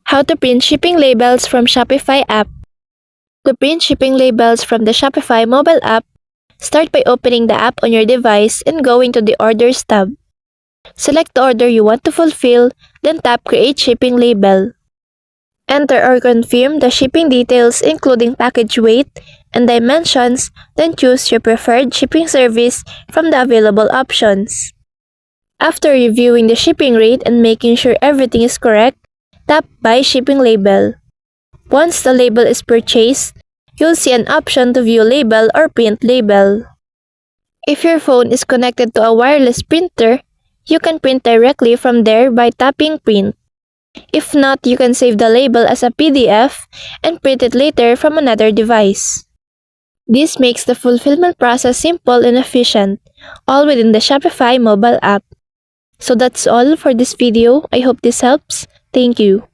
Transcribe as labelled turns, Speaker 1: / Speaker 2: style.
Speaker 1: How to print shipping labels from Shopify app. To print shipping labels from the Shopify mobile app, start by opening the app on your device and going to the Orders tab. Select the order you want to fulfill, then tap Create Shipping Label. Enter or confirm the shipping details including package weight and dimensions, then choose your preferred shipping service from the available options. After reviewing the shipping rate and making sure everything is correct, tap Buy Shipping Label. Once the label is purchased, you'll see an option to view label or print label. If your phone is connected to a wireless printer, you can print directly from there by tapping Print. If not, you can save the label as a PDF and print it later from another device. This makes the fulfillment process simple and efficient, all within the Shopify mobile app. So that's all for this video. I hope this helps. Thank you.